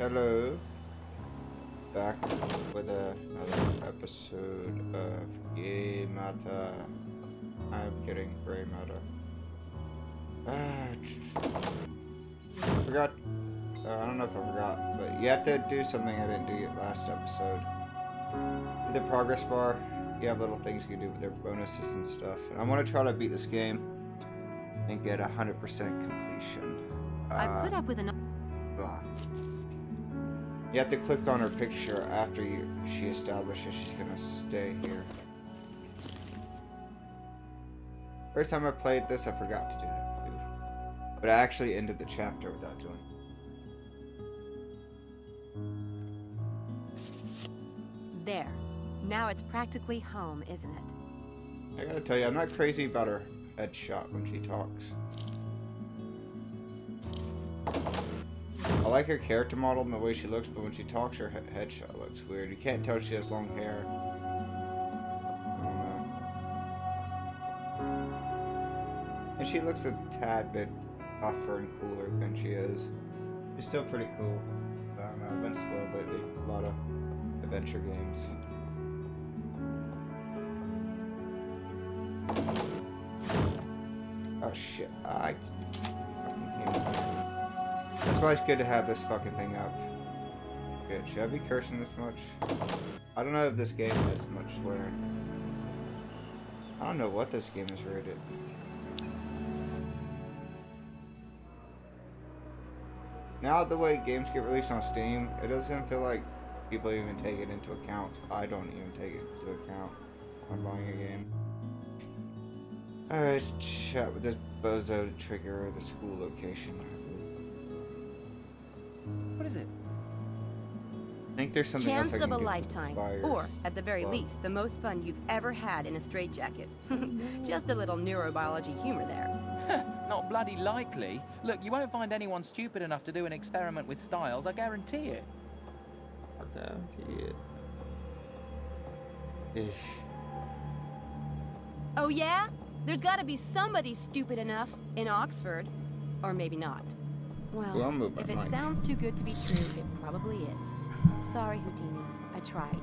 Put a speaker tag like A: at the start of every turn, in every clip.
A: Hello. Back with another episode of Gray Matter. I'm kidding, Gray Matter. Forgot. I don't know if I forgot, but you have to do something I didn't do last episode. In the progress bar, you have little things you can do with their bonuses and stuff. And I want to try to beat this game and get 100% completion.
B: I put up with an.
A: Blah. You have to click on her picture after she establishes she's gonna stay here. First time I played this, I forgot to do that move. But I actually ended the chapter without doing it.
B: There. Now it's practically home, isn't it?
A: I gotta tell you, I'm not crazy about her headshot when she talks. I like her character model and the way she looks, but when she talks, her headshot looks weird. You can't tell she has long hair. I don't know. And she looks a tad bit tougher and cooler than she is. She's still pretty cool. I don't know, I've been spoiled lately. A lot of adventure games. Oh shit, I fucking can't. That's why it's good to have this fucking thing up. Good. Should I be cursing this much? I don't know if this game has much swearing. I don't know what this game is rated. Now the way games get released on Steam, it doesn't feel like people even take it into account. I don't even take it into account when buying a game. Alright, chat with this bozo to trigger the school location.
C: What is it?
A: I think there's something else I
B: Chance
A: can
B: of a
A: do
B: lifetime,
A: buyers.
B: or at the very
A: Well,
B: least, the most fun you've ever had in a straitjacket. Just a little neurobiology humor there.
C: Not bloody likely. Look, you won't find anyone stupid enough to do an experiment with Styles, I guarantee it.
A: I guarantee it. Ish.
B: Oh yeah? There's gotta be somebody stupid enough in Oxford. Or maybe not.
A: Well, I'll move my
B: If it
A: mic.
B: sounds too good to be true, it probably is. Sorry, Houdini. I tried.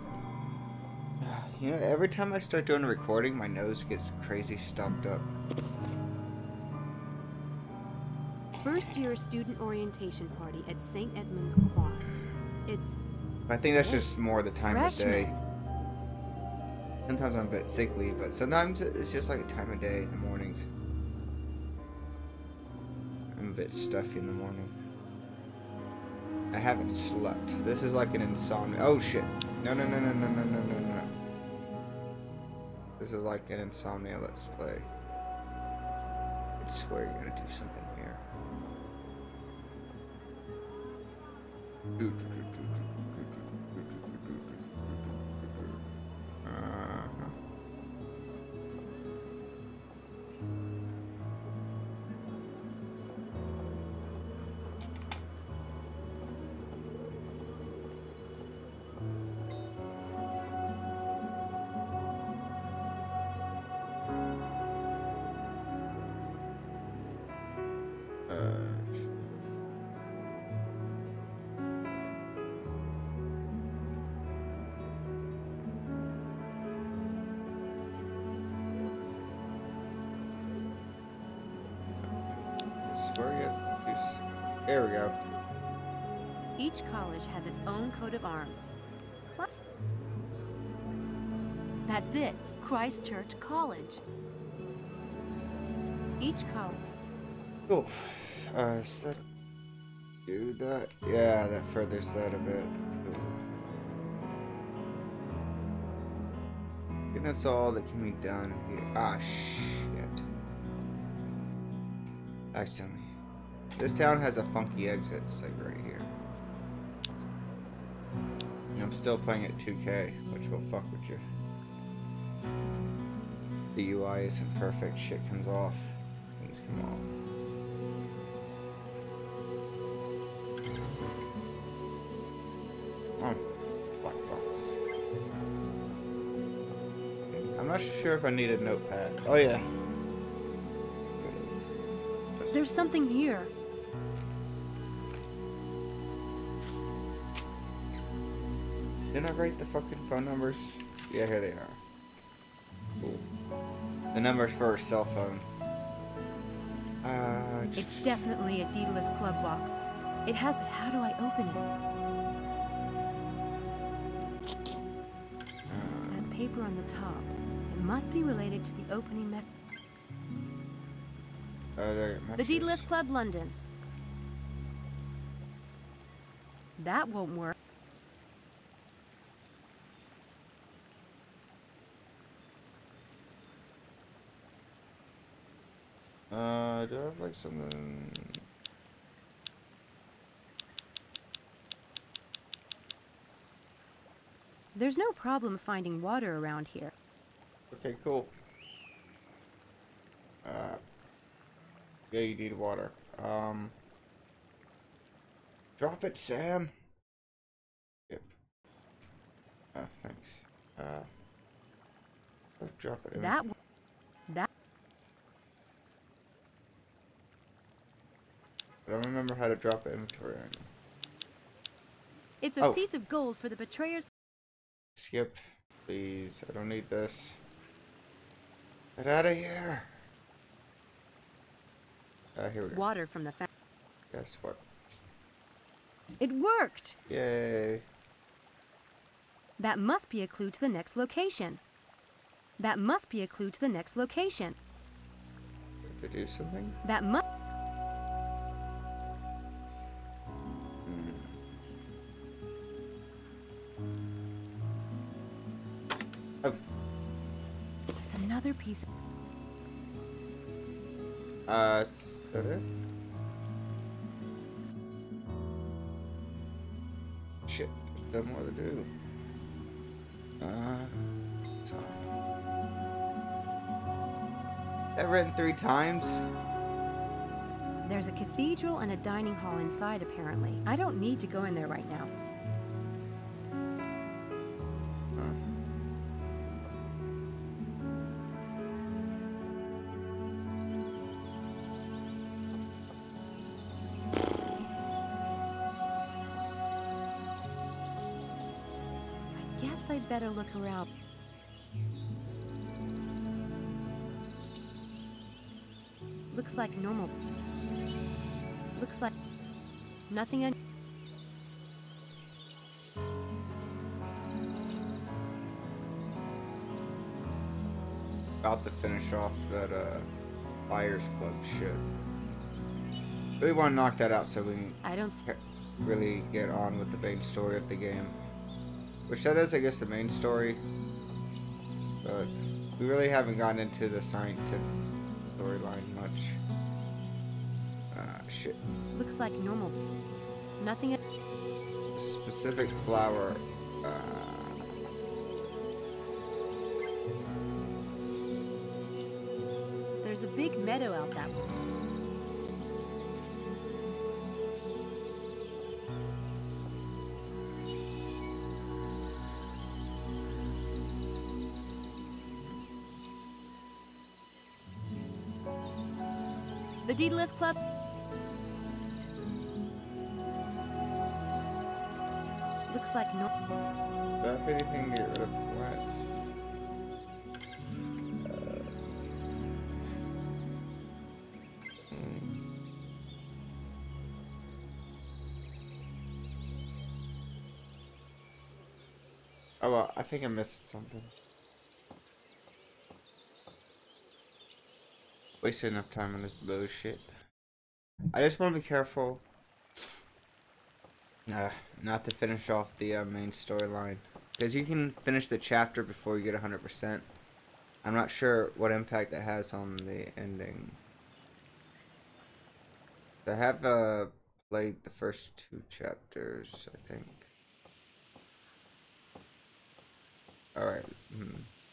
A: You know, every time I start doing a recording, my nose gets crazy stuffed up.
B: First year student orientation party at St. Edmund's Quad. It's
A: I think that's just more the time of day.
B: Freshman.
A: Sometimes I'm a bit sickly, but sometimes it's just like a time of day in the mornings. I'm a bit stuffy in the morning. I haven't slept. This is like an insomnia. Oh shit. No, no, no, no, no, no, no, no, no. This is like an insomnia let's play. I swear you're gonna do something here. There we go.
B: Each college has its own coat of arms. That's it. Christchurch College. Each college.
A: Cool. So do that. Yeah, that furthers that a bit. Cool. I think that's all that can be done here. Ah, shit. Accidentally. This town has a funky exit, it's like right here. And I'm still playing at 2K, which will fuck with you. The UI isn't perfect, shit comes off. Things come off. Oh, black box. I'm not sure if I need a notepad. Oh yeah. There it is.
B: There's something here.
A: Didn't I write the fucking phone numbers? Yeah, here they are. Cool. The numbers for her cell phone.
B: It's definitely a Daedalus Club box. It has. But how do I open it? That paper on the top. It must be related to the opening The Daedalus Club, London. That won't work.
A: Do I have like something?
B: There's no problem finding water around here.
A: Okay, cool. Yeah, you need water. Drop it, Sam. Yep. Thanks. Drop it.
B: That.
A: I don't remember how to drop an inventory item.
B: It's a piece of gold for the betrayers.
A: Skip, please. I don't need this. Get out of here. Here we go.
B: Water from the fountain.
A: Guess what?
B: It worked!
A: Yay.
B: That must be a clue to the next location. That must be a clue to the next location.
A: To do something?
B: That must.
A: Oh.
B: It's another piece of.
A: Is that it? Shit, there's still more to do. Sorry. That written 3 times?
B: There's a cathedral and a dining hall inside, apparently. I don't need to go in there right now. I guess I'd better look around. Looks like normal. Looks like nothing.
A: About to finish off that Buyers Club shit. Really want to knock that out so we can really get on with the main story of the game. Which that is, I guess, the main story. But we really haven't gotten into the scientific storyline much. Shit.
B: Looks like normal. Nothing.
A: A specific flower.
B: There's a big meadow out that way. The Daedalus Club. Looks like no.
A: Do I have anything to get rid of plants? Oh well, I think I missed something. Wasted enough time on this bullshit. I just want to be careful not to finish off the main storyline. Because you can finish the chapter before you get 100%. I'm not sure what impact that has on the ending. I have played the first 2 chapters, I think. Alright,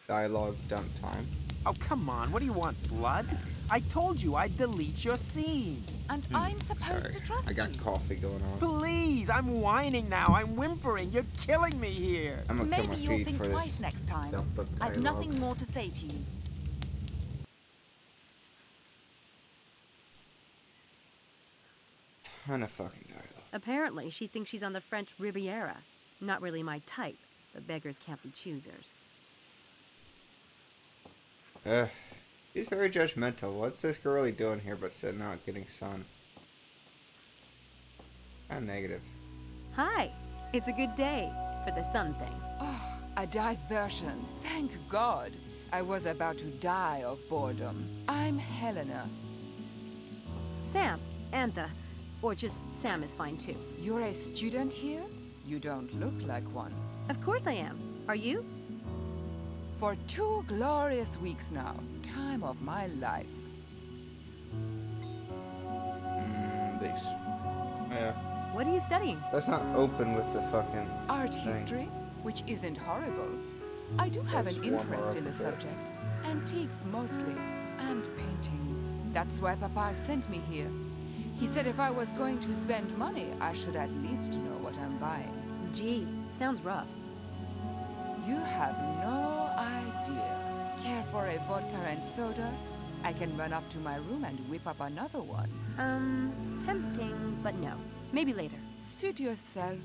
A: dialogue dump time.
D: Oh, come on. What do you want, blood? I told you I'd delete your scene.
E: And I'm supposed to trust you.
A: I got coffee going on.
D: Please, I'm whining now. I'm whimpering. You're killing me here.
A: I'm gonna kill
E: Maybe
A: my
E: you'll
A: feet
E: think
A: for
E: twice
A: this
E: next time.
A: dump of
E: I've
A: dialogue.
E: nothing more to say to you.
A: Ton of fucking dialogue.
B: Apparently, she thinks she's on the French Riviera. Not really my type. But beggars can't be choosers.
A: He's very judgmental. What's this girl really doing here but sitting out getting sun? Kinda negative.
B: Hi. It's a good day for the sun thing.
E: Oh, a diversion. Thank God. I was about to die of boredom. I'm Helena.
B: Sam. Antha. Or just Sam is fine too.
E: You're a student here? You don't look like one.
B: Of course I am. Are you?
E: For 2 glorious weeks now. Time of my life.
A: Yeah.
B: What are you studying?
A: That's not open with the fucking
E: Art
A: thing.
E: history, which isn't horrible. I do have
A: Let's
E: an
A: warm her
E: interest
A: up
E: in the
A: a bit.
E: subject. Antiques mostly, and paintings. That's why Papa sent me here. He said if I was going to spend money, I should at least know what I'm buying.
B: Gee, sounds rough.
E: You have no idea. Care for a vodka and soda? I can run up to my room and whip up another one.
B: Tempting, but no. Maybe later.
E: Suit yourself.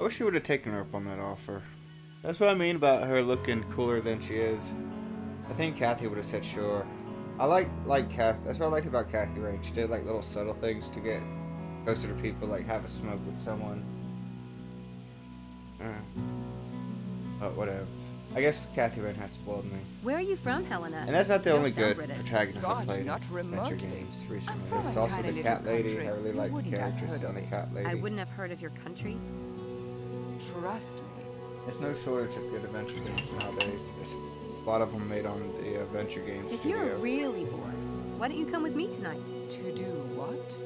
A: I wish she would have taken her up on that offer. That's what I mean about her looking cooler than she is. I think Kathy would have said sure. I like Kathy. That's what I liked about Kathy Rain. She did like little subtle things to get closer to people, like have a smoke with someone. But whatever. I guess Kathy Rain has spoiled me.
B: Where are you from, Helena?
A: And that's not the
B: You
A: only
B: don't sound
A: good
B: British.
A: protagonist I've
E: God,
A: played in
E: not
A: adventure
E: remotely.
A: games recently.
E: I'm from
A: There's
E: a
A: also
E: tiny
A: the
E: little
A: Cat Lady.
E: country.
A: I really
E: You
A: like the
E: wouldn't have
A: characters
E: heard
A: in
E: of
A: the
E: it.
A: Cat Lady.
B: I wouldn't have heard of your country.
E: Trust me.
A: There's no shortage of good adventure games nowadays. There's a lot of them made on the Adventure Games
B: If
A: studio.
B: you're really bored, why don't you come with me tonight?
E: To do what?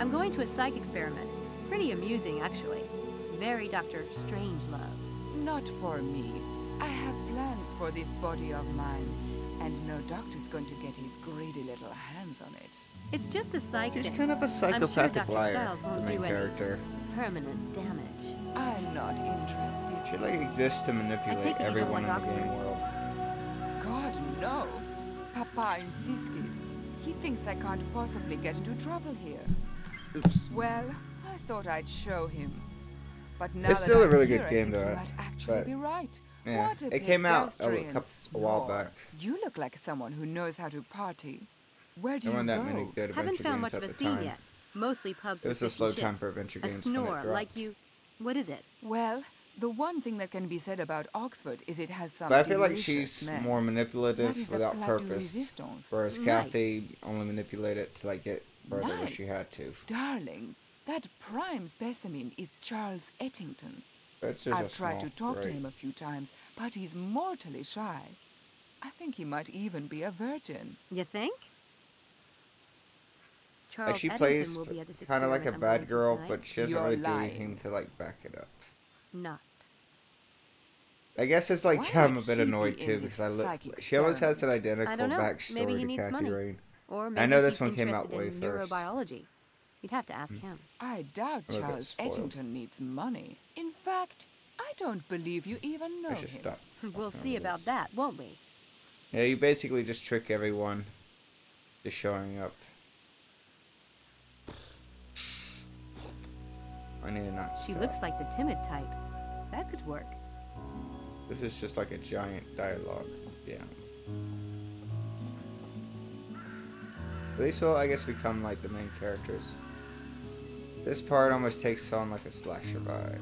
B: I'm going to a psych experiment. Pretty amusing, actually. Very Dr. Strangelove.
E: Not for me. I have plans for this body of mine, and no doctor's going to get his greedy little hands on it.
B: It's just a psych
A: She's
B: thing.
A: kind of a
B: I'm sure
A: psychopathic
B: Dr.
A: liar,
B: Styles
A: the
B: won't
A: main
B: do any
A: character.
B: permanent damage.
E: I'm not interested.
A: She like exists to
B: I
A: manipulate
B: take it you don't
A: everyone in
B: like
A: the game
B: Oxford.
A: world.
E: God, no. Papa insisted. He thinks I can't possibly get into trouble here.
A: Oops.
E: Well, I thought I'd show him. But now
A: It's
E: that
A: still a
E: I'm
A: really
E: here,
A: good
E: I
A: game,
E: think
A: though,
E: he might actually
A: but-
E: be right.
A: Yeah,
E: What a
A: it came out a
E: pedestrian
A: while
E: snore.
A: back.
E: You look like someone who knows how to party. Where do
A: There
E: you
A: weren't
E: go?
A: that many good
B: Haven't
A: adventure
B: found
A: games
B: much
A: at
B: of a
A: the
B: scene
A: time.
B: yet. Mostly pubs
A: It
B: with
A: was a
B: fish
A: slow
B: and
A: time
B: chips.
A: for adventure
B: A
A: games when it
B: snore,
A: dropped.
B: like you... What is it?
E: Well, the one thing that can be said about Oxford is it has some
A: But I feel like
E: delicious
A: she's
E: men.
A: more
E: That
A: manipulative
E: is the
A: without
E: plaque de
A: purpose,
E: resistance.
A: whereas
B: Nice.
A: Kathy only manipulated to like get further where she
E: Nice.
A: had to.
E: Darling, that prime specimen is Charles Ettington.
A: It's just
E: I've tried to talk to
A: right.
E: him a few times, but he's mortally shy. I think he might even be a virgin.
B: You think? Charles
A: Like she
B: Eddington
A: plays
B: will be at this
A: kind of like a
B: experiment I'm going
A: bad
B: to
A: girl,
B: tonight.
A: but she doesn't
E: You're
A: really do
E: lying.
A: anything to like back it up.
B: Not.
A: I guess it's like
E: Why
A: I'm
E: would
A: a bit
E: he be
A: annoyed
E: in
A: too
E: this
A: because I look.
E: psychic
A: She always has an
E: experiment?
A: identical
B: I don't know.
A: backstory
B: Maybe he
A: to
B: needs
A: Kathy
B: money.
A: Rain.
B: Or maybe
A: know this
B: he's
A: one came out
B: interested
A: way
B: in
A: first.
B: neurobiology. You'd have to ask him.
E: I doubt
A: I'm a bit
E: Charles
A: spoiled.
E: Ettington needs money. In fact, I don't believe you even know
A: I should
E: him.
A: stop.
B: We'll see
A: it
B: about
A: is.
B: that, won't we?
A: Yeah, you basically just trick everyone just showing up. I need to not.
B: She
A: stop.
B: looks like the timid type. That could work.
A: This is just like a giant dialogue. Yeah. These will, I guess, become like the main characters. This part almost takes on like a slasher vibe.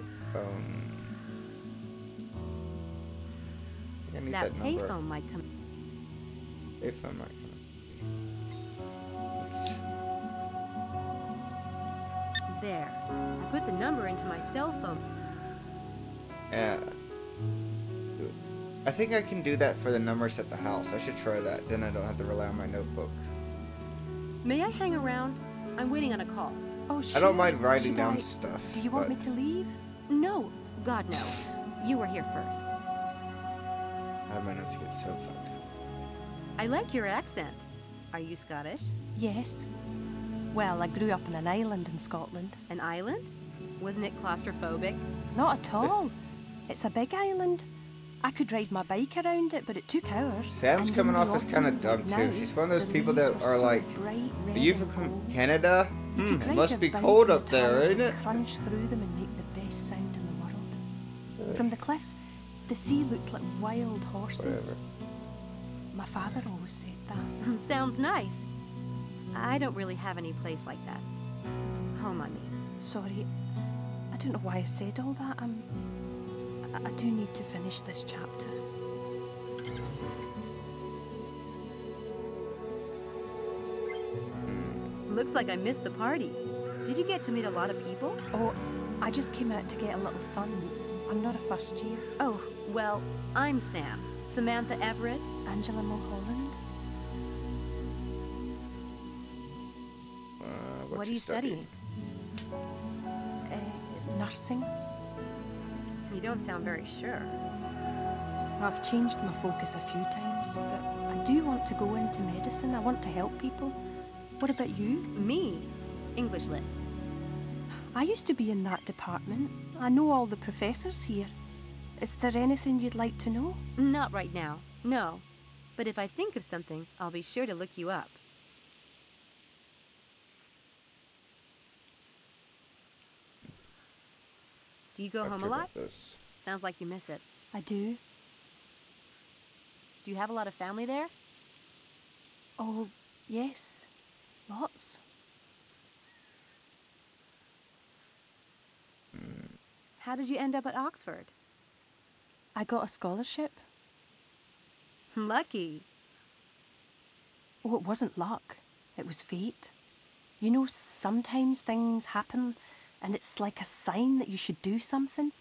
A: I need
B: That
A: that number.
B: payphone might come.
A: Payphone might come. Oops.
B: There. I put the number into my cell phone.
A: Yeah. I think I can do that for the numbers at the house. I should try that. Then I don't have to rely on my notebook.
B: May I hang around? I'm waiting on a call.
F: Oh,
A: I don't mind
F: shoot.
A: writing
F: Should
A: down
F: I-
A: stuff.
F: Do you want
A: but
F: me to leave?
B: No. God, no. You were here first.
A: I have my notes get so fucked up.
B: I like your accent. Are you Scottish?
F: Yes. Well, I grew up on an island in Scotland.
B: An island? Wasn't it claustrophobic?
F: Not at all. It's a big island. I could ride my bike around it, but it took hours.
A: Sam's
F: And
A: coming
F: in
A: off
F: the
A: as kind of
F: autumn,
A: dumb
F: like
A: too.
F: now,
A: She's one of those
F: the
A: people
F: leaves
A: that are
F: so
A: like,
F: bright
A: "Are
F: red
A: you
F: and
A: from
F: gold."
A: Canada?"
F: You could
A: It
F: ride
A: must
F: your
A: be
F: bike
A: cold
F: and
A: up
F: the
A: there,
F: tires
A: ain't
F: would
A: it?
F: crunch through them and make the best sound in the world. From the cliffs, the sea looked like wild horses.
A: Whatever.
F: My father always said that.
B: Sounds nice. I don't really have any place like that. Home, I mean.
F: Sorry, I don't know why I said all that. I do need to finish this chapter.
B: Looks like I missed the party. Did you get to meet a lot of people?
F: Oh, I just came out to get a little sun. I'm not a first year.
B: Oh, well, I'm Sam. Samantha Everett.
F: Angela Mulholland.
B: What are you studying?
F: Nursing.
B: You don't sound very sure.
F: I've changed my focus a few times, but I do want to go into medicine. I want to help people. What about you?
B: Me? English lit.
F: I used to be in that department. I know all the professors here. Is there anything you'd like to know?
B: Not right now, no. But if I think of something, I'll be sure to look you up. Do you go home a lot?
A: This.
B: Sounds like you miss it.
F: I do.
B: Do you have a lot of family there?
F: Oh, yes. Lots.
B: How did you end up at Oxford?
F: I got a scholarship.
B: Lucky.
F: Oh, it wasn't luck. It was fate. You know, sometimes things happen and it's like a sign that you should do something.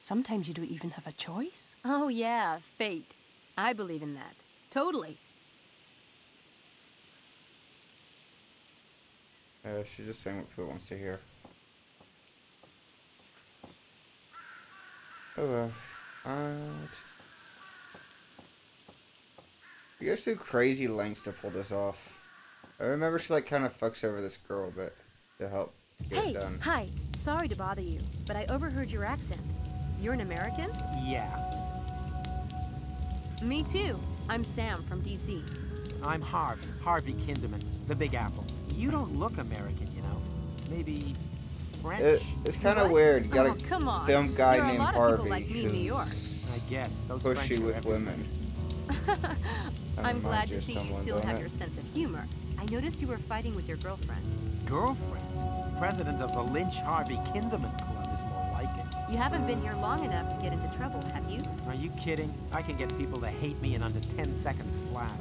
F: Sometimes you don't even have a choice.
B: Oh yeah, fate. I believe in that. Totally.
A: She's just saying what people wants to hear. Oh well. You guys do crazy lengths to pull this off. I remember she like kind of fucks over this girl a bit to help get
B: Hey,
A: it done.
B: hi. Sorry to bother you, but I overheard your accent. You're an American?
D: Yeah,
B: Me too. I'm Sam from DC.
D: I'm Harvey Kinderman, the Big Apple. You don't look American, you know. Maybe French?
A: It's kind of
B: What?
A: weird. You got
B: Oh,
A: a
B: come on.
A: film guy
B: There are a
A: named
B: lot of people
A: Harvey
B: like me in New York.
A: who's
D: I guess. Those French
A: pushy
D: are
A: with
D: everywhere.
A: women.
B: I'm glad
A: reminds you
B: to
A: of
B: see you
A: someone,
B: still
A: don't
B: have
A: it?
B: your sense of humor. I noticed you were fighting with your girlfriend.
D: Girlfriend? President of the Lynch Harvey Kinderman Club is more like it.
B: You haven't been here long enough to get into trouble, have you?
D: Are you kidding? I can get people to hate me in under 10 seconds flat.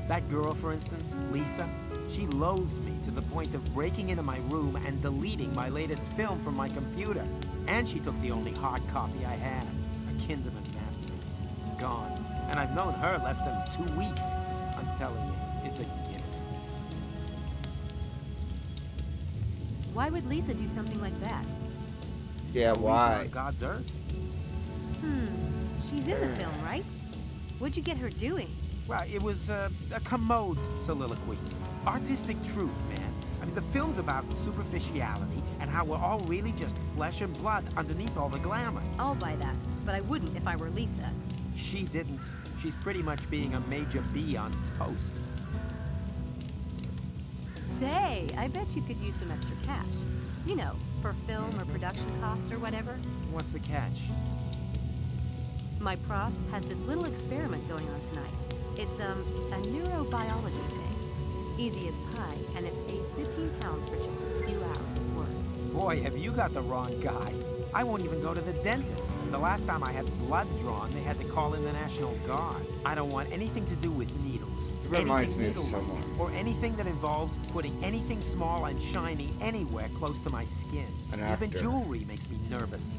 D: That girl, for instance, Lisa, she loathes me to the point of breaking into my room and deleting my latest film from my computer. And she took the only hard copy I had, a Kinderman masterpiece. Gone. And I've known her less than 2 weeks. I'm telling you, it's a gift.
B: Why would Lisa do something like that?
A: Yeah,
D: Lisa
A: why?
D: on God's earth?
B: She's in the film, right? What'd you get her doing?
D: Well, it was a commode soliloquy. Artistic truth, man. I mean, the film's about superficiality and how we're all really just flesh and blood underneath all the glamour.
B: I'll buy that, but I wouldn't if I were Lisa.
D: She didn't. She's pretty much being a major B on toast.
B: Say, I bet you could use some extra cash. You know, for film or production costs or whatever.
D: What's the catch?
B: My prof has this little experiment going on tonight. It's, a neurobiology thing. Easy as pie, and it pays 15 pounds for just a few hours of work.
D: Boy, have you got the wrong guy. I won't even go to the dentist. And the last time I had blood drawn, they had to call in the National Guard. I don't want anything to do with needles.
A: It reminds me of
D: Anything needle-like,
A: someone.
D: or anything that involves putting anything small and shiny anywhere close to my skin.
A: An
D: Even
A: actor.
D: jewelry makes me nervous.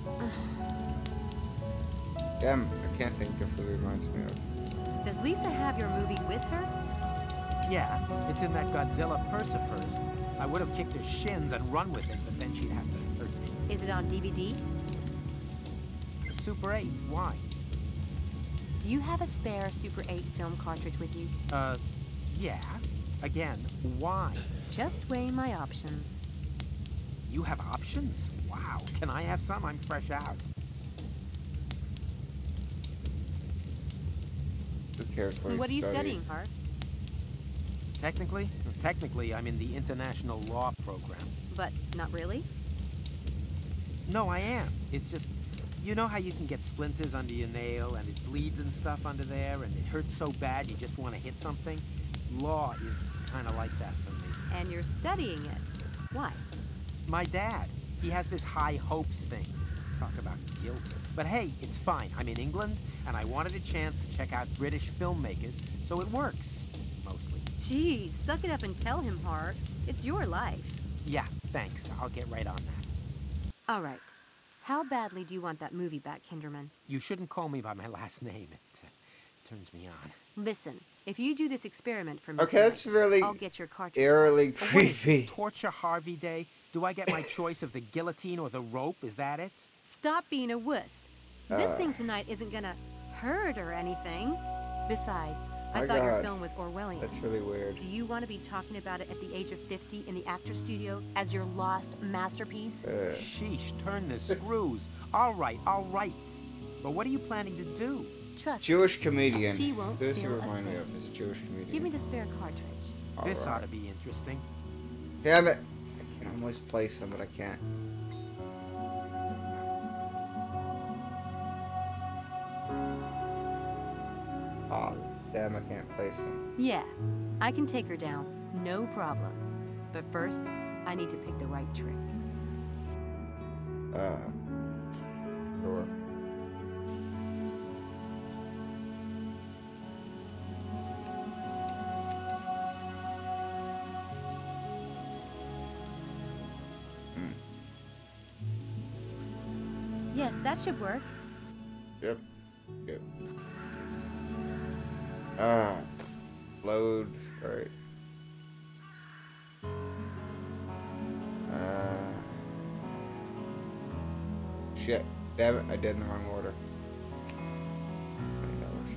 A: Damn, I can't think of who it reminds me of.
B: Does Lisa have your movie with her?
D: Yeah, it's in that Godzilla purse of hers. I would have kicked her shins and run with it, but then she'd have to hurt me.
B: Is it on DVD?
D: Super 8, why?
B: Do you have a spare Super 8 film cartridge with you?
D: Yeah. Again, why?
B: Just weighing my options.
D: You have options? Wow. Can I have some? I'm fresh out.
A: Who cares what,
B: What are
A: he's
B: you studying, Harv?
D: Technically, I'm in the international law program.
B: But not really?
D: No, I am. It's just, you know how you can get splinters under your nail and it bleeds and stuff under there and it hurts so bad you just want to hit something? Law is kind of like that for me.
B: And you're studying it. Why?
D: My dad, he has this high hopes thing. Talk about guilt. But hey, it's fine. I'm in England and I wanted a chance to check out British filmmakers, so it works. Mostly.
B: Geez, suck it up and tell him, Hart. It's your life.
D: Yeah, thanks. I'll get right on that.
B: All right. How badly do you want that movie back, Kinderman?
D: You shouldn't call me by my last name. It turns me on.
B: Listen, if you do this experiment for me
A: Okay, that's
B: tonight,
A: really
B: I'll get your cartridge.
A: eerily
D: Oh, what is
A: creepy.
D: this, Torture Harvey Day? Do I get my choice of the guillotine or the rope? Is that it?
B: Stop being a wuss. This thing tonight isn't gonna hurt or anything. Besides, I
A: My
B: thought your
A: God.
B: film was Orwellian.
A: That's really weird.
B: Do you want to be talking about it at the age of 50 in the actor studio as your lost masterpiece?
D: Sheesh, turn the screws. All right, all right. But what are you planning to do?
B: Trust
A: Jewish
B: me,
A: comedian.
B: She won't
A: Who does he
B: feel a
A: remind me
B: thing.
A: of? Is a Jewish comedian.
B: Give me the spare cartridge.
D: This
A: Alright.
D: ought to be interesting.
A: Damn it! I can almost place them, but I can't. Oh, damn! I can't place them.
B: Yeah, I can take her down. No problem. But first, I need to pick the right trick.
A: Sure.
B: Yes, that should work.
A: Yep. Yep. Load. Right. Shit. Damn it, I did in the wrong order.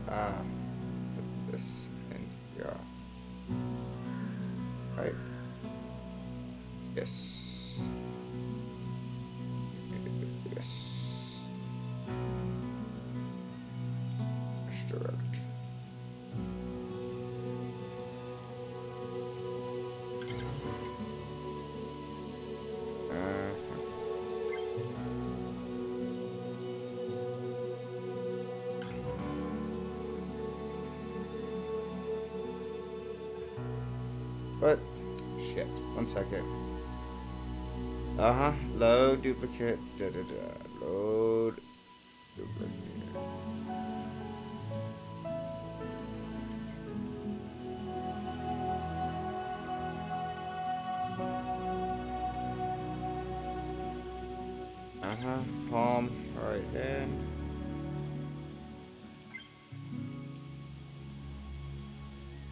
A: Put this in here. Right. Yes. Yes. Extract. What? Shit. 1 second. Load duplicate. Load duplicate. Palm. Alright then.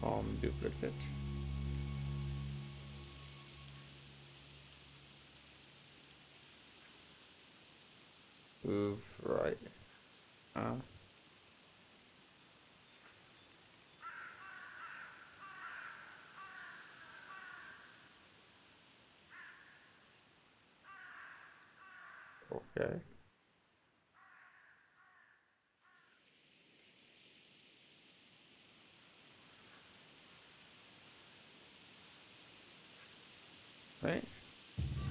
A: Palm duplicate. Move right. Okay. Right?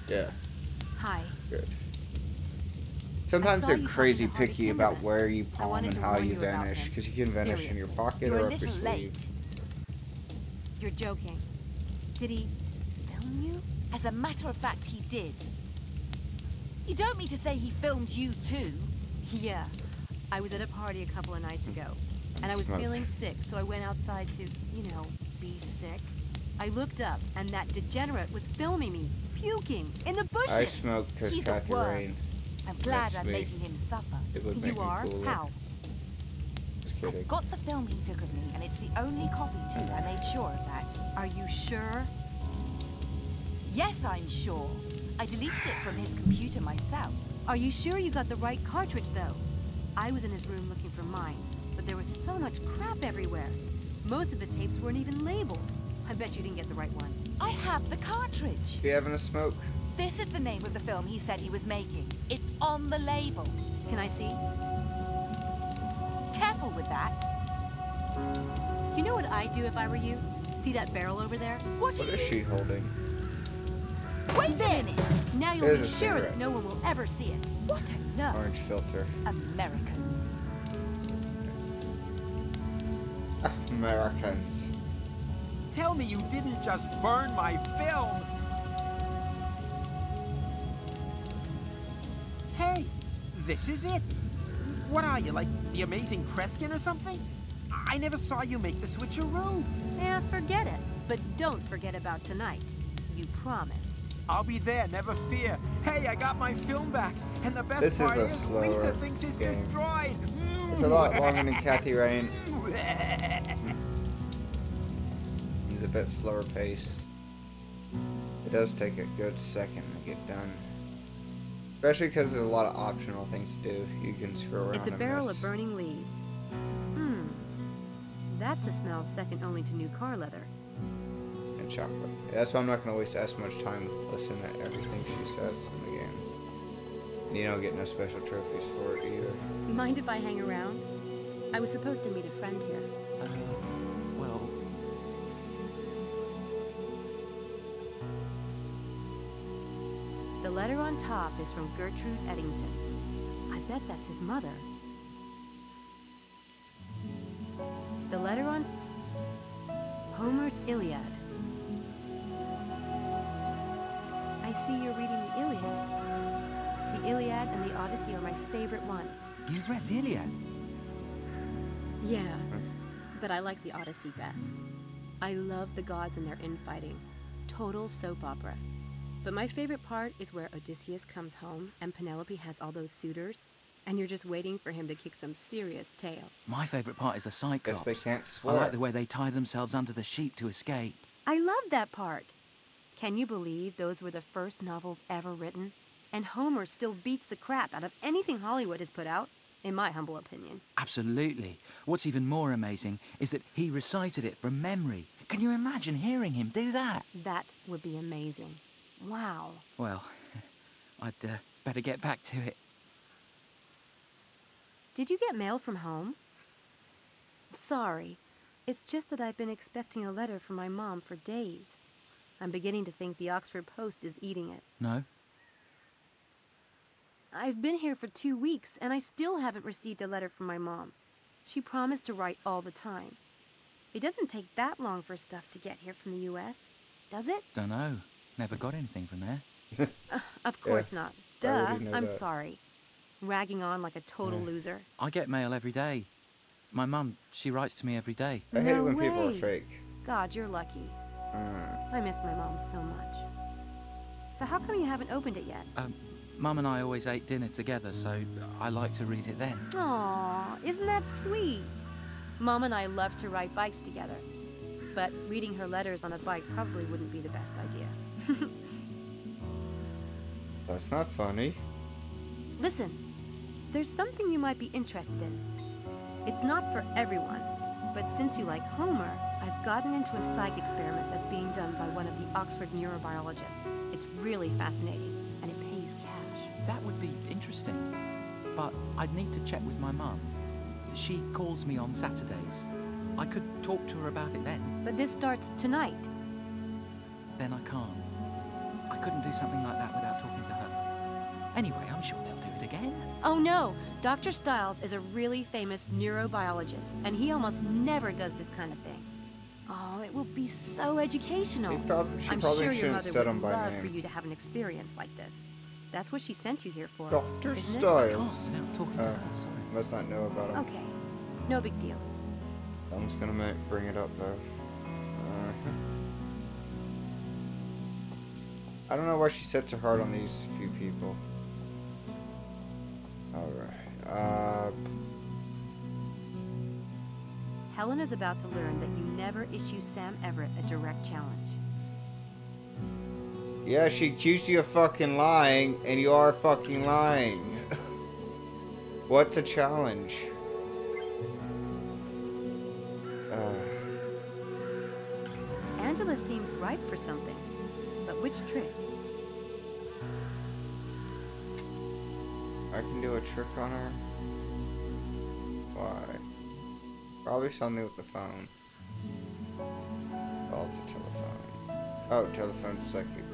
A: Yeah,
B: Hi.
A: good. Sometimes
B: saw
A: they're
B: you talking
A: crazy
B: to Harvey
A: picky about
B: Kinderman.
A: where you
B: I
A: palm
B: wanted
A: and
B: to
A: how
B: warn
A: you
B: you about
A: vanish,
B: him.
A: because you can vanish in your
B: Seriously.
A: pocket
E: You're
A: or
E: a
A: up your
E: little
A: sleeve.
E: late.
B: You're joking. Did he film you?
E: As a matter of fact, he did. You don't mean to say he filmed you too?
B: Yeah. I was at a party a couple of nights ago, and I was
A: Smoke.
B: feeling sick, so I went outside to, be sick. I looked up, and that degenerate was filming me, puking, in the bushes!
A: I smoke because
E: He's a
A: Kathy
E: worm.
A: Rain.
E: I'm glad
A: That's
E: I'm
A: me.
E: making him suffer.
A: It would make
B: You
A: me
B: are?
A: cooler.
B: How?
A: Just kidding.
E: I've got the film he took of me, and it's the only copy too. I made sure of that.
B: Are you sure?
E: Yes, I'm sure. I deleted it from his computer myself.
B: Are you sure you got the right cartridge, though? I was in his room looking for mine, but there was so much crap everywhere. Most of the tapes weren't even labeled. I bet you didn't get the right one.
E: I have the cartridge.
A: You having a smoke?
E: This is the name of the film he said he was making. It's on the label.
B: Can I see?
E: Careful with that.
B: You know what I'd do if I were you? See that barrel over there?
E: What
A: What
E: are
A: is
E: you?
A: she holding?
E: Wait a minute!
B: Now you'll
A: There's
B: be
A: a
B: sure
A: cigarette.
B: that no one will ever see it.
E: What a nerve!
A: Orange filter.
E: Americans.
A: Americans.
D: Tell me you didn't just burn my film! Hey, this is it. What are you, like the amazing Kreskin or something? I never saw you make the switcheroo.
B: Yeah, forget it. But don't forget about tonight. You promised.
D: I'll be there, never fear. Hey, I got my film back. And the best
A: This is
D: part
A: a
D: is
A: slower
D: Lisa thinks it's
A: game.
D: destroyed.
A: It's a lot longer than Kathy Rain. He's a bit slower pace. It does take a good second to get done. Especially because there's a lot of optional things to do. You can scroll around
B: It's a
A: and
B: barrel
A: miss.
B: of burning leaves. That's a smell second only to new car leather.
A: And chocolate. Yeah, that's why I'm not going to waste as much time listening to everything she says in the game. And you don't get no special trophies for it either.
B: Mind if I hang around? I was supposed to meet a friend here.
C: Well,
B: The letter on top is from Gertrude Eddington. I bet that's his mother. The letter on Homer's Iliad. I see you're reading the Iliad. The Iliad and the Odyssey are my favorite ones.
C: you've read the Iliad?
B: Yeah, but I like the Odyssey best. I love the gods and their infighting. Total soap opera. But my favorite part is where Odysseus comes home and Penelope has all those suitors, and you're just waiting for him to kick some serious tail.
C: My favourite part is the Cyclops.
A: Guess they can't
C: I
A: swear.
C: like the way they tie themselves under the sheep to escape.
B: I love that part. Can you believe those were the first novels ever written? And Homer still beats the crap out of anything Hollywood has put out, in my humble opinion.
C: Absolutely. What's even more amazing is that he recited it from memory. Can you imagine hearing him do that?
B: That would be amazing. Wow.
C: Well, I'd better get back to it.
B: Did you get mail from home? Sorry. It's just that I've been expecting a letter from my mom for days. I'm beginning to think the Oxford Post is eating it.
C: No?
B: I've been here for 2 weeks, and I still haven't received a letter from my mom. She promised to write all the time. It doesn't take that long for stuff to get here from the U.S., does it?
C: Dunno. Never got anything from there.
B: Of course not.
A: I
B: Duh,
A: already know
B: I'm
A: that.
B: sorry. Ragging on like a total loser.
C: I get mail every day. My mum, she writes to me every day.
A: I hate it
B: No
A: when people are
B: way.
A: fake.
B: God, you're lucky. I miss my mom so much. So how come you haven't opened it yet?
C: Mum and I always ate dinner together, so I like to read it then.
B: Aw, isn't that sweet? Mom and I love to ride bikes together. But reading her letters on a bike probably wouldn't be the best idea.
A: That's not funny.
B: Listen, there's something you might be interested in. It's not for everyone, but since you like Homer, I've gotten into a psych experiment that's being done by one of the Oxford neurobiologists. It's really fascinating, and it pays cash.
C: That would be interesting. But I'd need to check with my mum. She calls me on Saturdays. I could talk to her about it then.
B: But this starts tonight.
C: Then I can't. I couldn't do something like that without talking to her. Anyway, I'm sure they'll do it again.
B: Oh no, Dr. Stiles is a really famous neurobiologist, and he almost never does this kind of thing. Oh, it will be so educational.
A: She
B: I'm
A: probably
B: sure your
A: shouldn't
B: mother
A: set
B: would
A: him by
B: love
A: name.
B: for you to have an experience like this. That's what she sent you here for.
A: Dr.
B: isn't it?
A: Styles.
C: Without talking to her, sorry.
A: Must not know about him.
B: Okay, no big deal.
A: Someone's gonna bring it up though. I don't know why she set so hard on these few people. Alright.
B: Helen is about to learn that you never issue Sam Everett a direct challenge.
A: Yeah, she accused you of fucking lying, and you are fucking lying. What's a challenge?
B: Angela seems ripe for something, but which trick?
A: I can do a trick on her? Why? Probably something with the phone. Oh, it's a telephone. Oh, telephone psychic.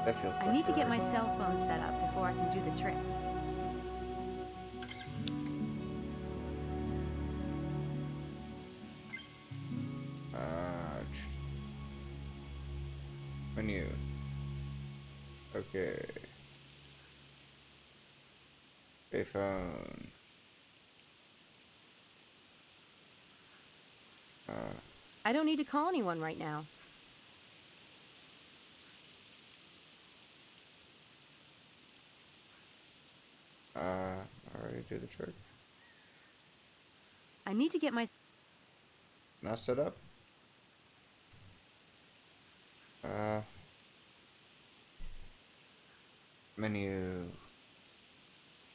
A: That feels
B: I need to
A: like
B: get my cell phone set up before I can do the trick.
A: Menu. Okay. Payphone.
B: I don't need to call anyone right now.
A: Already do the trick.
B: I need to get my...
A: Not set up. Menu.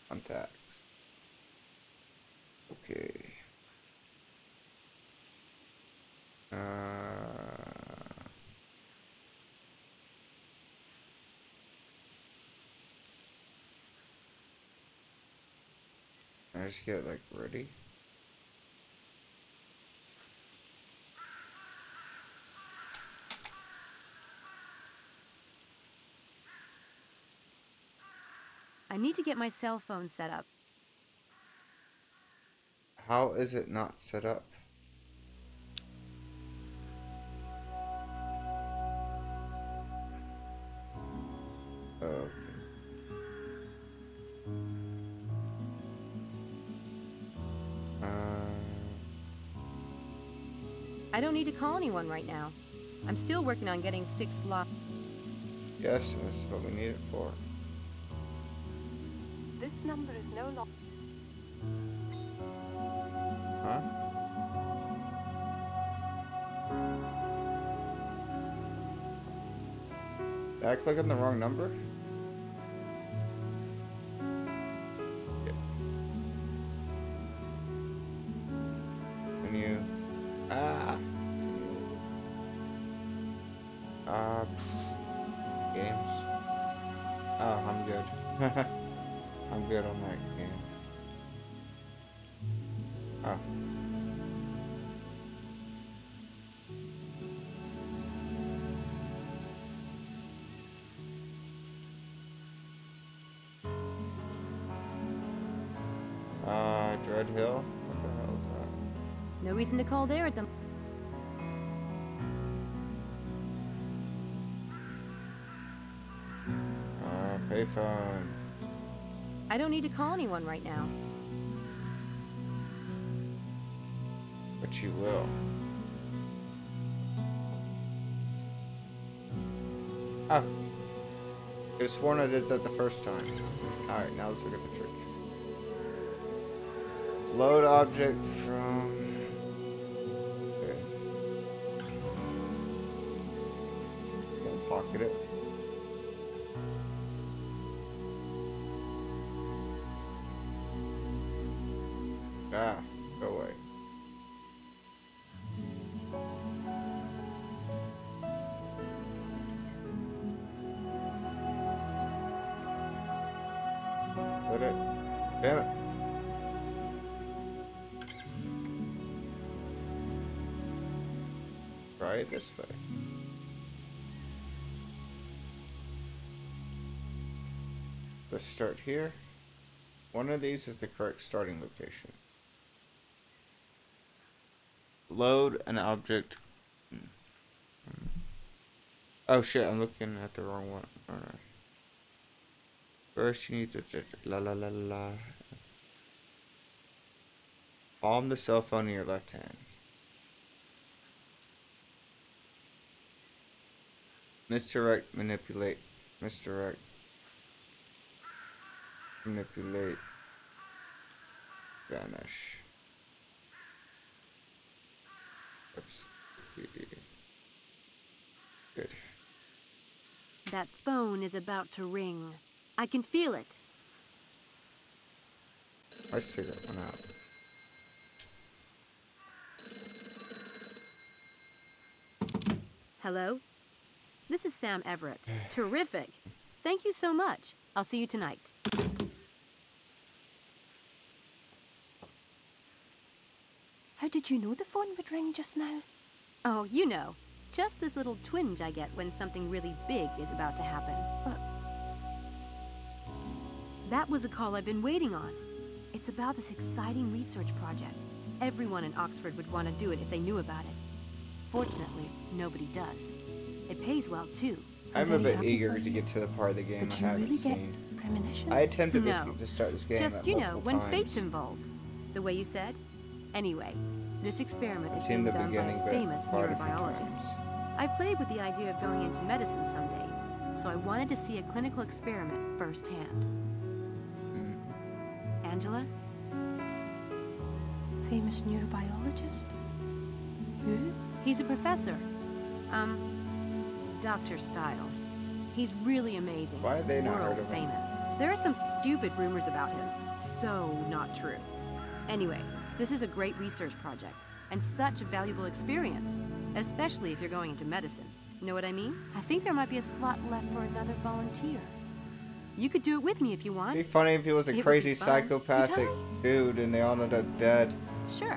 A: Contacts. Okay. I just get like ready.
B: I need to get my cell phone set up.
A: How is it not set up? Okay.
B: I don't need to call anyone right now. I'm still working on getting 6 lock...
A: Yes, this is what we need it for.
F: This number is no longer...
A: Huh? Did I click on the wrong number? Yeah. Menu. Games. Oh, I'm good. I'm good on that game. Oh. Dread Hill? What the hell is that?
B: No reason to call there at the...
A: Payphone.
B: I don't need to call anyone right now.
A: But you will. Oh. Could have sworn I did that the first time. Alright, now let's look at the trick. Load object from... Okay. Don't pocket it. Ah, go away. Put it. Damn it. Try it this way. Let's start here. One of these is the correct starting location. Load an object. Oh shit, I'm looking at the wrong one. Alright. First you need to palm the cell phone in your left hand. Misdirect, manipulate, misdirect, manipulate, vanish. Oops. Good.
B: That phone is about to ring. I can feel it.
A: Let's figure that one out.
B: Hello? This is Sam Everett. Terrific. Thank you so much. I'll see you tonight.
F: How did you know the phone would ring just now?
B: Oh, you know. just this little twinge I get when something really big is about to happen.
F: But
B: That was a call I've been waiting on. It's about this exciting research project. Everyone in Oxford would want to do it if they knew about it. Fortunately, nobody does. It pays well, too.
A: I'm a
F: very
A: bit
F: happy
A: eager
F: for
A: to
F: you.
A: get to the part of the game
F: But
A: I
F: you
A: haven't
F: really get
A: seen.
F: premonitions?
A: I attempted
B: No.
A: to start this game
B: Just,
A: at
B: you know,
A: multiple
B: when
A: times.
B: fate's involved. The way you said. Anyway, this experiment is
A: I've
B: being
A: seen the
B: done by
A: beginning
B: a
A: bit
B: famous
A: quite a few
B: neurobiologist.
A: times.
B: I've played with the idea of going into medicine someday, so I wanted to see a clinical experiment firsthand.
A: Mm.
B: Angela?
F: Famous neurobiologist? Who?
B: He's a professor. Dr. Stiles. He's really amazing.
A: Why have they not heard
B: World
A: of him?
B: famous. There are some stupid rumors about him. So not true. Anyway, this is a great research project, and such a valuable experience, especially if you're going into medicine. You know what I mean? I think there might be a slot left for another volunteer. You could do it with me if you want.
A: It'd be funny if he was
B: It
A: a
B: would
A: crazy
B: be fun.
A: psychopathic
B: You
A: dude and they all ended up dead.
B: Sure.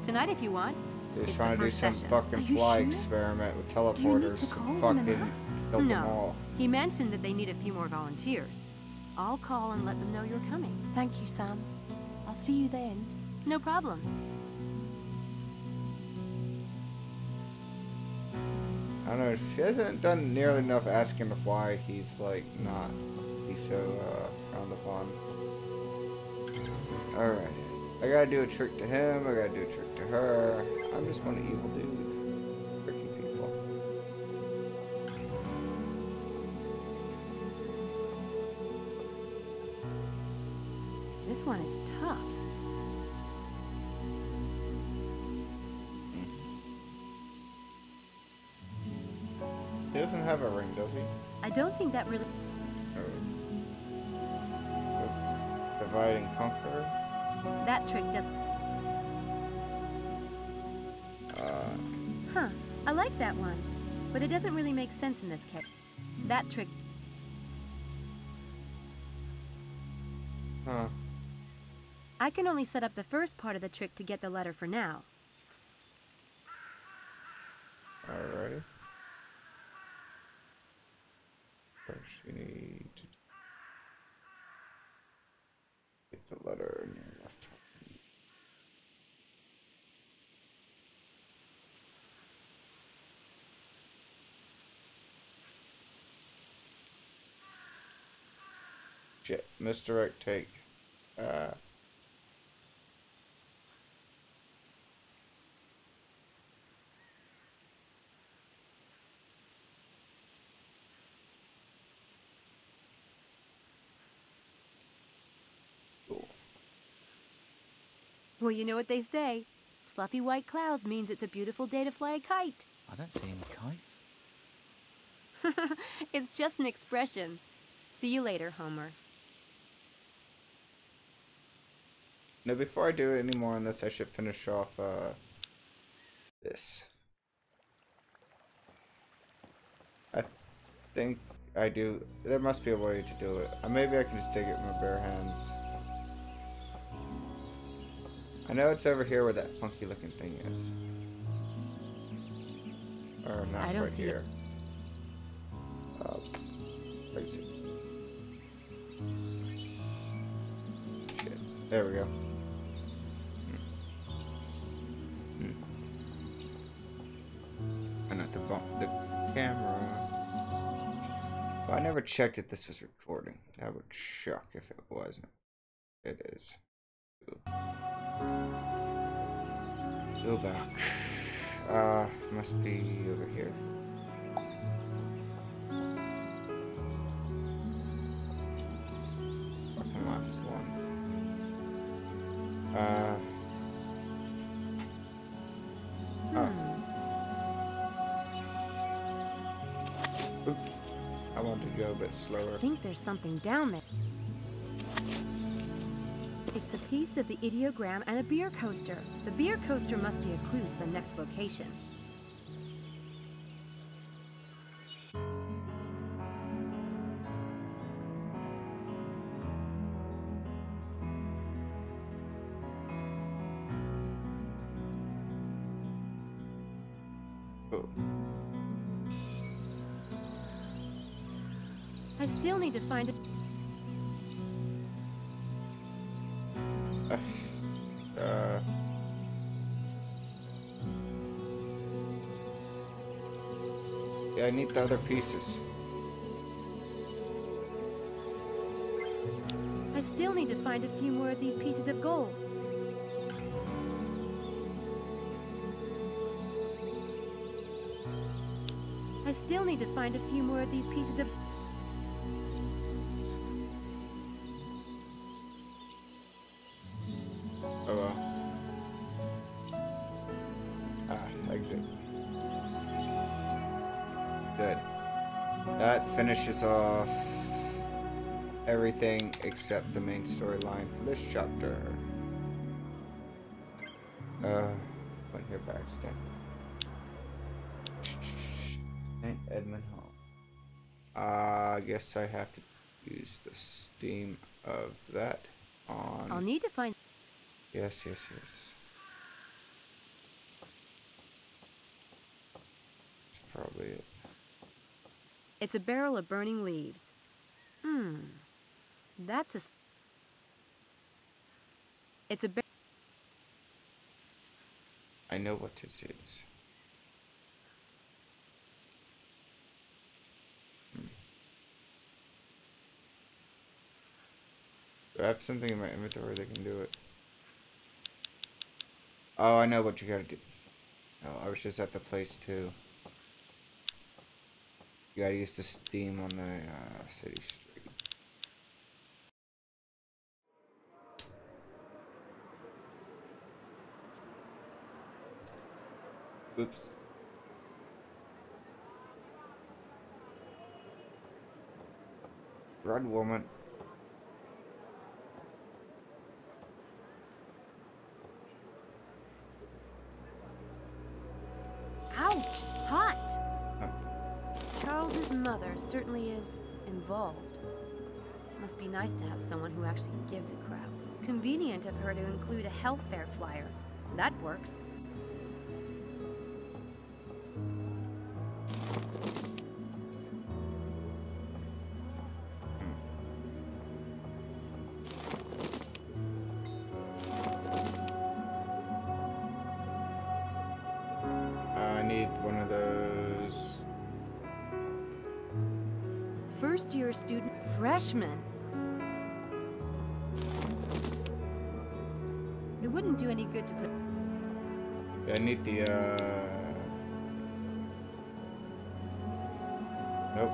B: Tonight if you want.
A: He was
B: It's
A: trying
B: the
A: to do
B: first
A: some
B: session.
A: fucking
F: Are you
A: fly
F: sure?
A: experiment with
F: Do you need
A: teleporters
F: to call
A: and
F: them and
A: fucking
F: ask?
A: killed them
B: No.
A: all.
B: He mentioned that they need a few more volunteers. I'll call and let them know you're coming.
F: Thank you, Sam. I'll see you then.
B: No problem.
A: I don't know, she hasn't done nearly enough asking why he's like not, he's so frowned upon. Alright, I gotta do a trick to him, I gotta do a trick to her. I'm just one evil dude. Tricking people.
B: This one is tough.
A: He doesn't have a ring, does he?
B: I don't think that really...
A: Or divide and conquer?
B: That trick does... Huh. I like that one. But it doesn't really make sense in this case. That trick...
A: Huh.
B: I can only set up the first part of the trick to get the letter for now.
A: Alrighty. First, you need to get the letter in your left hand. Shit, misdirect take. Cool.
B: Well, you know what they say. Fluffy white clouds means it's a beautiful day to fly a kite.
C: I don't see any kites.
B: It's just an expression. See you later, Homer.
A: Now, before I do any more on this, I should finish off this. I think I do. There must be a way to do it. Maybe I can just dig it with my bare hands. I know it's over here where that funky looking thing is. Or not
B: I don't
A: right
B: see it.
A: here. Where's it? Shit. There we go. And not the camera. Well, I never checked if this was recording. That would shock if it wasn't. It is. Go back. Must be over here. Fucking last one. Oop. I want to go a bit slower.
B: I think there's something down there. It's a piece of the ideogram and a beer coaster. The beer coaster must be a clue to the next location.
A: Cool.
B: I still need to find a...
A: Yeah, I need the other pieces.
B: I still need to find a few more of these pieces of gold. I still need to find a few more of these pieces of...
A: Oh well. Exit. Good. That finishes off everything except the main storyline for this chapter. Went here by accident. St. Edmund Hall. I guess I have to use the steam of that on...
B: I'll need to find...
A: Yes, yes, yes. That's probably it.
B: It's a barrel of burning leaves. That's a... It's a...
A: I know what it is. Do I have something in my inventory that can do it? Oh, I know what you gotta do. Oh, I was just at the place too. You gotta use the steam on the city street. Oops. Red woman.
B: Ouch! Hot! Charles's mother certainly is involved. Must be nice to have someone who actually gives a crap. Convenient of her to include a health fair flyer. That works.
A: I need one of those.
B: First year student, freshman. It wouldn't do any good to put...
A: Yeah, I need the Nope.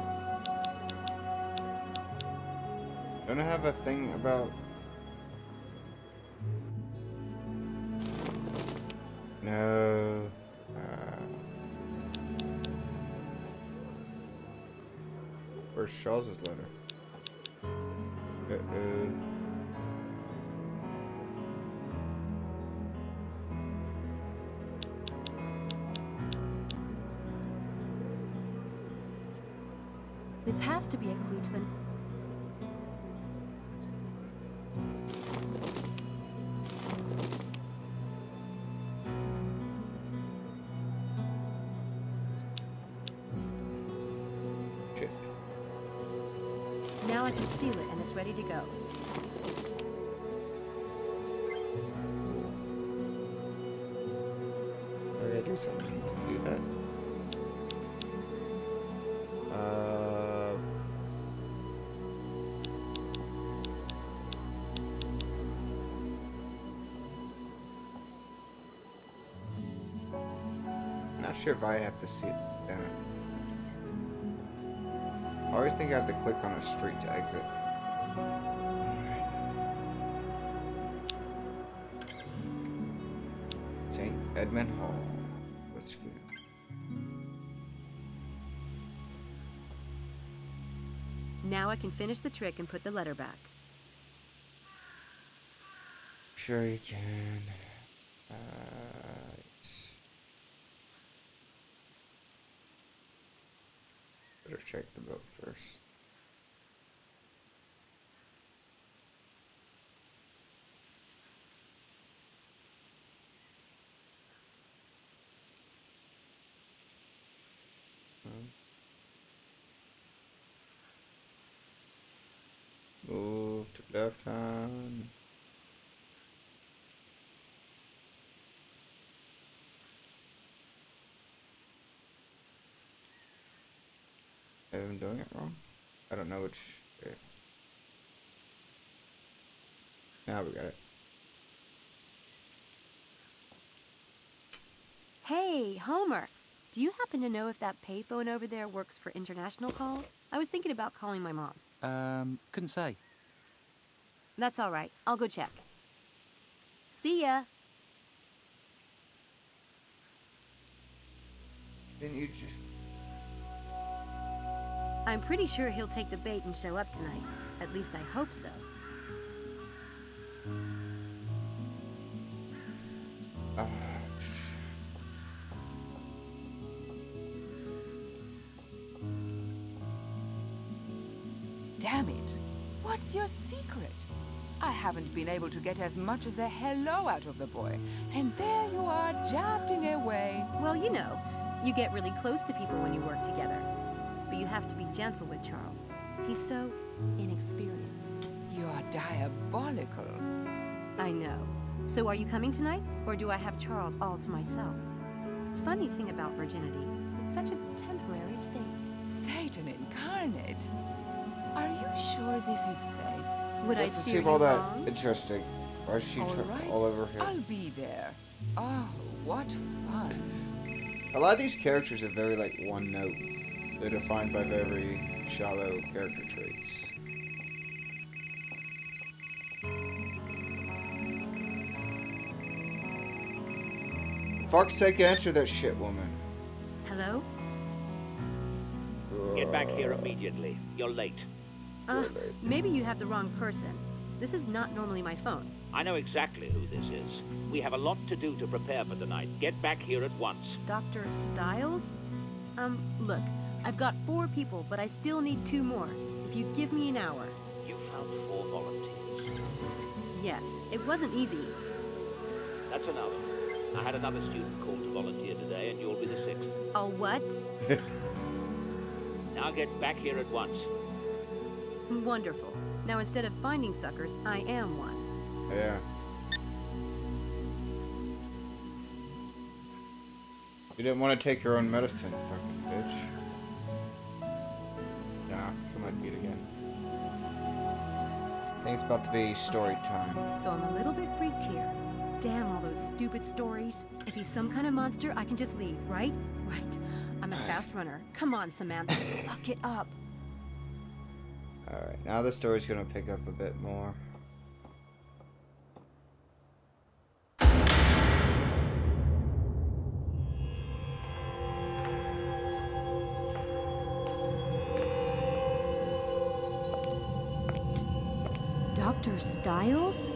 A: Don't I have a thing about... No. Where's Charles's letter?
B: This has to be a clue to the...
A: Shit.
B: Now I can seal it and it's ready to go.
A: I gotta do something to do that. Not sure if I have to see it down. I always think I have to click on a street to exit. St. Edmund Hall. Let's go.
B: Now I can finish the trick and put the letter back.
A: Sure you can. Better check the boat first. Maybe I'm doing it wrong. I don't know which. Now we got it.
B: Hey, Homer. Do you happen to know if that payphone over there works for international calls? I was thinking about calling my mom.
C: Couldn't say.
B: That's all right. I'll go check. See ya.
A: Didn't you just...
B: I'm pretty sure he'll take the bait and show up tonight. At least I hope so.
E: Damn it. What's your secret? I haven't been able to get as much as a hello out of the boy. And there you are, jabting away.
B: Well, you know, you get really close to people when you work together. But you have to be gentle with Charles. He's so inexperienced.
E: You're diabolical.
B: I know. So are you coming tonight? Or do I have Charles all to myself? Funny thing about virginity, it's such a temporary state.
E: Satan incarnate. Are you sure this is safe?
B: Would I
A: Doesn't
B: steer
A: seem
B: you
A: all that
B: wrong?
A: interesting. Why is she
E: All right,
A: all over here?
E: I'll be there. Oh, what fun.
A: A lot of these characters are very like one note. They're defined by very shallow character traits. For fuck's sake, answer that shit, woman.
B: Hello?
G: Get back here immediately. You're late.
B: Maybe you have the wrong person. This is not normally my phone.
G: I know exactly who this is. We have a lot to do to prepare for tonight. Get back here at once.
B: Dr. Stiles? Look, I've got 4 people, but I still need 2 more. If you give me an hour.
G: You found 4 volunteers.
B: Yes, it wasn't easy.
G: That's enough. I had another student called to volunteer today, and you'll be the 6th.
B: Oh, what?
G: Now get back here at once.
B: Wonderful. Now instead of finding suckers, I am one.
A: Yeah. You didn't want to take your own medicine, fucking bitch. Nah, come on, feet again. I think it's about to be story time.
B: So I'm a little bit freaked here. Damn all those stupid stories. If he's some kind of monster, I can just leave, right? Right. I'm a fast runner. Come on, Samantha. Suck it up.
A: Alright, now the story's gonna pick up a bit more.
B: Dr. Stiles?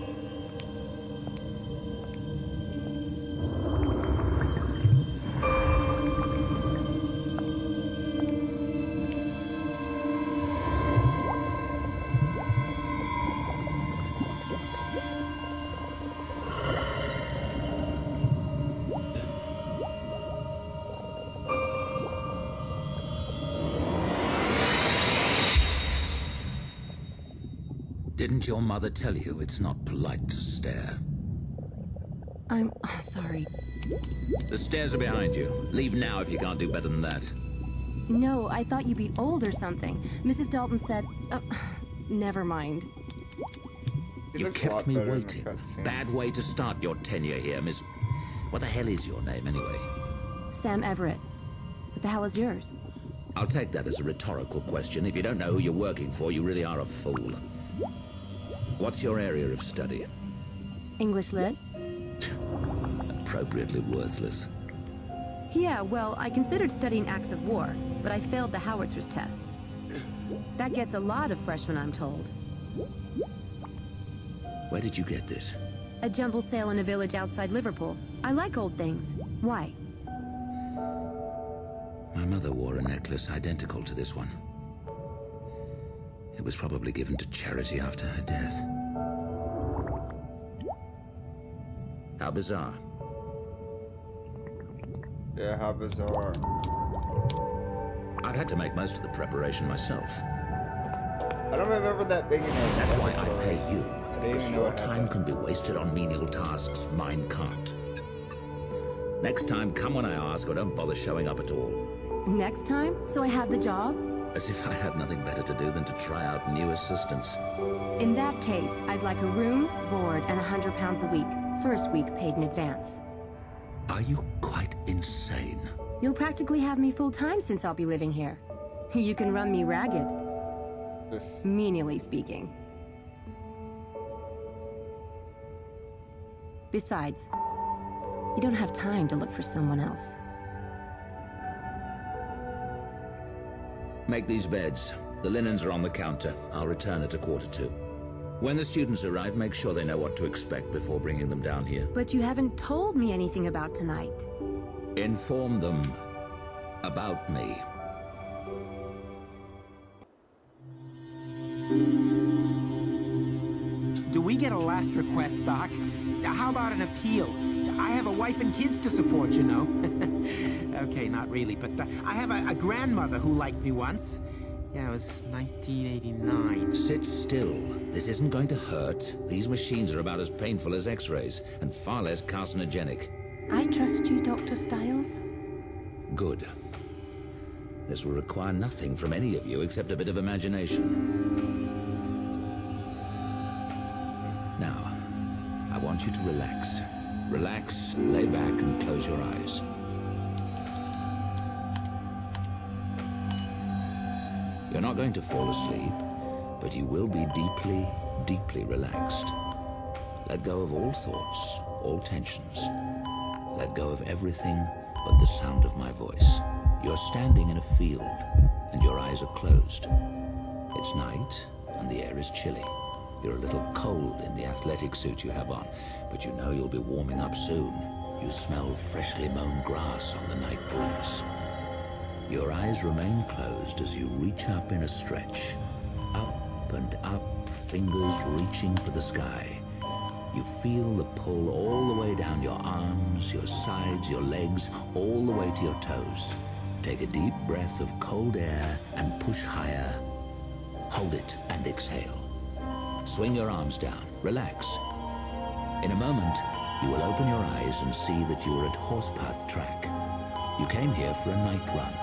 H: Didn't your mother tell you it's not polite to stare?
B: I'm sorry.
H: The stairs are behind you. Leave now if you can't do better than that.
B: No, I thought you'd be old or something. Mrs. Dalton said... never mind.
A: He
H: You
A: looks a lot
H: kept me
A: better in the
H: waiting.
A: cutscenes.
H: Bad way to start your tenure here, Miss... What the hell is your name, anyway?
B: Sam Everett. What the hell is yours?
H: I'll take that as a rhetorical question. If you don't know who you're working for, you really are a fool. What's your area of study?
B: English lit?
H: Appropriately worthless.
B: Yeah, well, I considered studying acts of war, but I failed the howitzers test. That gets a lot of freshmen, I'm told.
H: Where did you get this?
B: A jumble sale in a village outside Liverpool. I like old things. Why?
H: My mother wore a necklace identical to this one. It was probably given to charity after her death. How bizarre.
A: Yeah, how bizarre.
H: I've had to make most of the preparation myself.
A: I don't remember that being in a
H: That's why I
A: laboratory.
H: pay you,
A: I didn't
H: because
A: even know
H: your
A: it had
H: time
A: that.
H: can be wasted on menial tasks mine can't. Next time, come when I ask, or don't bother showing up at all.
B: Next time? So I have the job?
H: As if I have nothing better to do than to try out new assistants.
I: In that case, I'd like a room, board, and £100 a week. First week paid in advance.
H: Are you quite insane?
I: You'll practically have me full-time since I'll be living here. You can run me ragged. Menially speaking. Besides, you don't have time to look for someone else.
H: Make these beds. The linens are on the counter. I'll return at 1:45. When the students arrive, make sure they know what to expect before bringing them down here.
I: But you haven't told me anything about tonight.
H: Inform them about me.
D: Do we get a last request, Doc? How about an appeal? I have a wife and kids to support, you know. Okay, not really, but I have a grandmother who liked me once. Yeah, it was 1989.
H: Sit still. This isn't going to hurt. These machines are about as painful as X-rays, and far less carcinogenic.
F: I trust you, Dr. Stiles.
H: Good. This will require nothing from any of you except a bit of imagination. Now, I want you to relax. Relax, lay back, and close your eyes. You're not going to fall asleep, but you will be deeply, deeply relaxed. Let go of all thoughts, all tensions. Let go of everything but the sound of my voice. You're standing in a field, and your eyes are closed. It's night, and the air is chilly. You're a little cold in the athletic suit you have on, but you know you'll be warming up soon. You smell freshly mown grass on the night breeze. Your eyes remain closed as you reach up in a stretch. Up and up, fingers reaching for the sky. You feel the pull all the way down your arms, your sides, your legs, all the way to your toes. Take a deep breath of cold air and push higher. Hold it and exhale. Swing your arms down. Relax. In a moment, you will open your eyes and see that you are at Horsepath Track. You came here for a night run.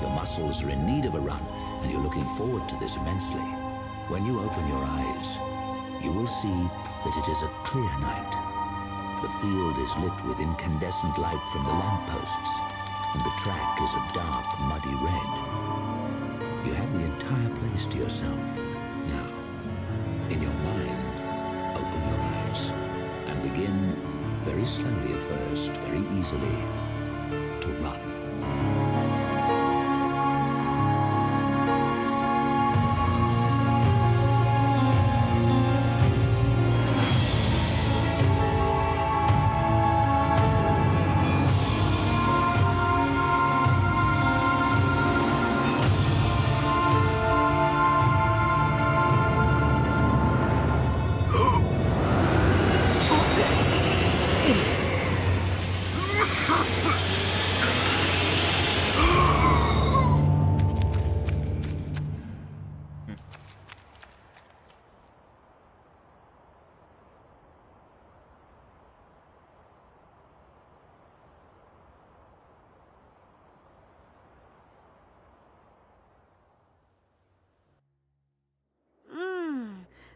H: Your muscles are in need of a run, and you're looking forward to this immensely. When you open your eyes, you will see that it is a clear night. The field is lit with incandescent light from the lampposts, and the track is a dark, muddy red. You have the entire place to yourself. Now, in your mind, open your eyes, and begin, very slowly at first, very easily, to run.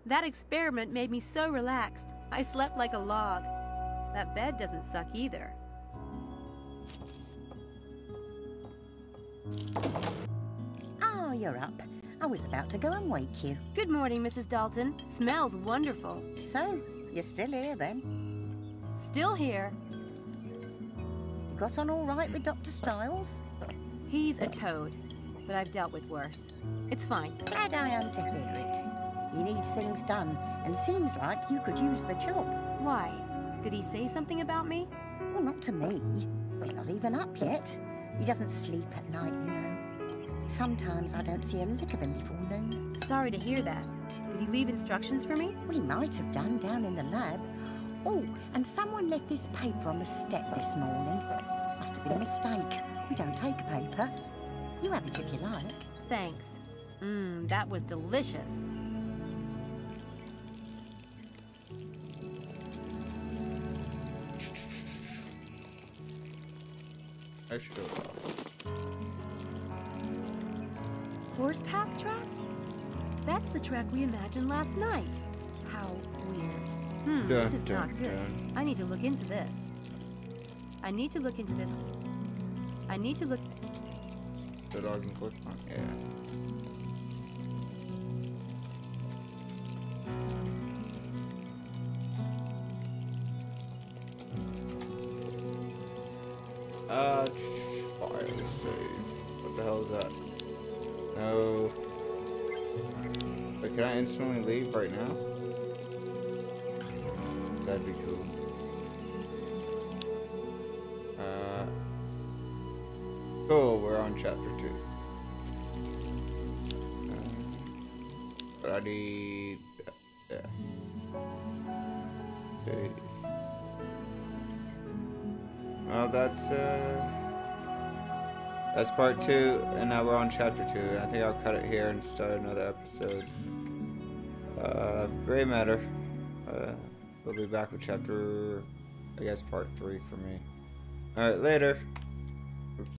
B: That experiment made me so relaxed. I slept like a log. That bed doesn't suck either.
J: Oh, you're up. I was about to go and wake you.
B: Good morning, Mrs. Dalton. Smells wonderful.
J: So, you're still here then?
B: Still here.
J: You got on all right with Dr. Stiles?
B: He's a toad, but I've dealt with worse. It's fine.
J: Glad I am to hear it. He needs things done, and seems like you could use the job.
B: Why? Did he say something about me?
J: Well, not to me. He's not even up yet. He doesn't sleep at night, you know. Sometimes I don't see a lick of him before noon.
B: Sorry to hear that. Did he leave instructions for me?
J: Well, he might have done down in the lab. Oh, and someone left this paper on the step this morning. Must have been a mistake. We don't take paper. You have it if you like.
B: Thanks. That was delicious.
A: I should have.
B: Horse path track? That's the track we imagined last night. How weird. This is not good. I need to look into this. I need to look into this. I need to look...
A: The dog can click on, yeah. Fire save. What the hell is that? No. But can I instantly leave right now? That'd be cool. Cool, we're on chapter 2. But I need... yeah. Okay. Well, that's part 2, and now we're on chapter 2. I think I'll cut it here and start another episode. Gray Matter. We'll be back with chapter, I guess, part 3 for me. Alright, later.